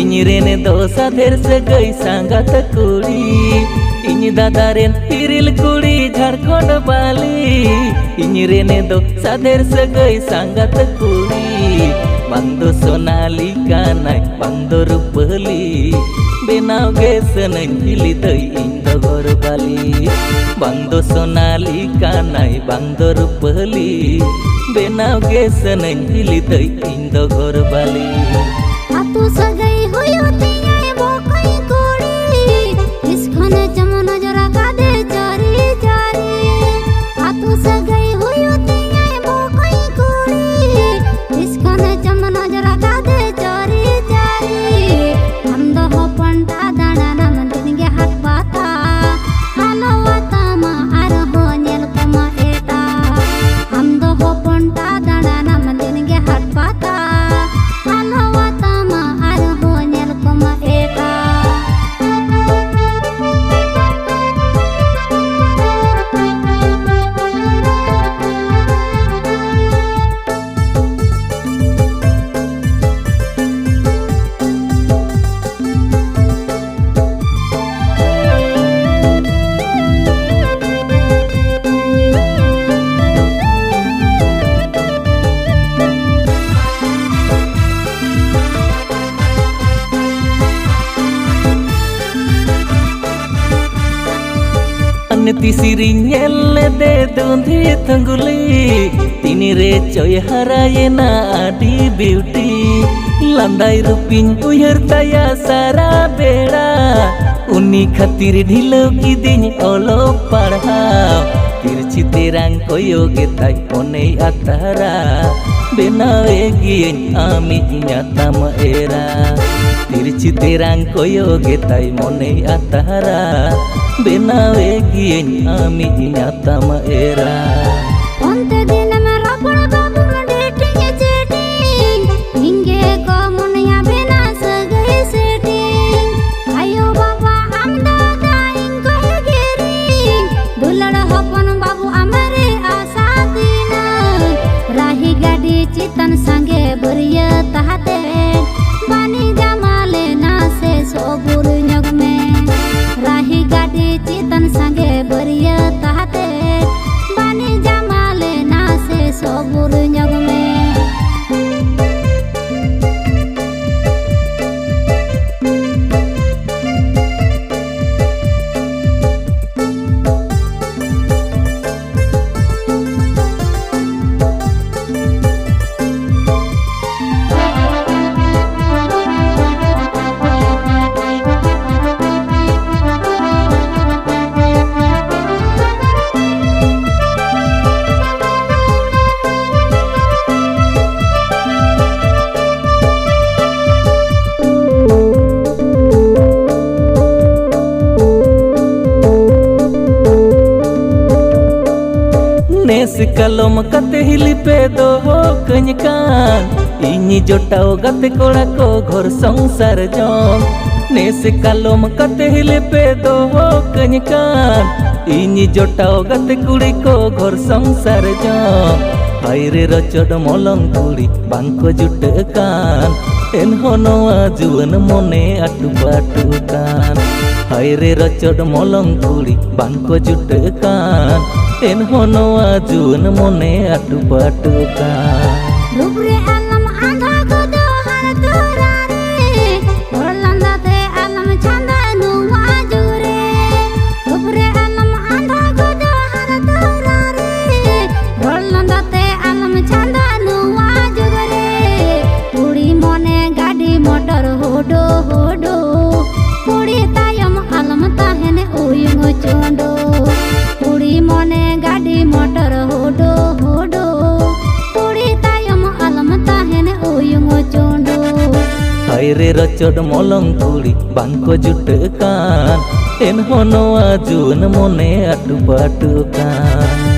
इन Renee दो साधेर सगई सांगत कुड़ी इन दादा रेन हिरिल कुड़ी झारखंड बाली इन रेने दो साधेर सगई सांगत कुड़ी बंदो सोनाली कानाय बंदो रूपली बेनाव गे सनन हिली दई इन दो घर बाली बंदो सोनाली कानाय बंदो रूपली बेनाव गे सनन हिली दई इन दो घर बाली आतु सगई हुयुती आए बोकई कोड़ी इसखन जमन जरा कादे चारी चारी आतु सगई हुयुती आए बोकई कोड़ी इसखन जमन जरा कादे चारी चारी हम दो हो पंटा दाना ना मंदिन गे हाथ बाता हालो वाता मा आर हो नेल कमा एटा हम दो हो पंटा दाना ना मंदिन गे हाथ बाता तिसिरी नेले दे दुंधी तंगुली तिनी रे चोय हराये ना आडी ब्यूटी लंदाई रुपिन उयर तया सारा बेड़ा उन्नी खातिर ढिलो की दिन ओलो पढ़ाओ तिरछी तेरांग कोयोगे ताई ओने आतारा बेनावे गियन आमी इन्याताम एरा तिरछी तेरांग कोयोगे ताई मोने आतारा बेनावे गियन आमी इन्याताम era onte din me rapur babu me dating chatting hinge ko munya bena sagai setting ayo baba am daga ingo giri dulad hopon babu amare asa dina rahi gadi chitan sange buriya tahate bani jamale na se sobur nyog me rahi gadi चितन संगे बरिया ताते बानी जमाले ना से सबुर जग में नेस कलम कते हिली पे दो हो कनिकान इनी जोटाओ गते कोड़ा को घर संसार जों नेस कलम कते हिली पे दो हो कनिकान इनी जोटाओ गते कुड़ी को घर संसार जों हायरे रचड मलंग कुड़ी बांको जुटकान एनहो नोआ जुवन मोने आटु पाटु कान हायरे रचड मलंग कुड़ी बांको जुटकान एनहो नोआ जुवन मोने आटु पाटु कान रुबरे आलम आंधा गोदो हर तुरारे ओरलंदा ते आलम चंदा नुवा जुरे रुबरे आलम आंधा गोदो हर तुरारे ओरलंदा ते आलम चंदा नुवा जुरे पुड़ी मोने गाड़ी मोटर होडो होडो पुड़ी तायम आलम ताहेने उयुंगो चोंडो पुड़ी मोने गाड़ी मोटर होडो होडो पुड़ी तायम आलम ताहेने उयुंगो चोंडो हायरे रचड मलंग कुड़ी बांको जुटकान एनहो नोआ जुवन मोने आटु पाटु कान।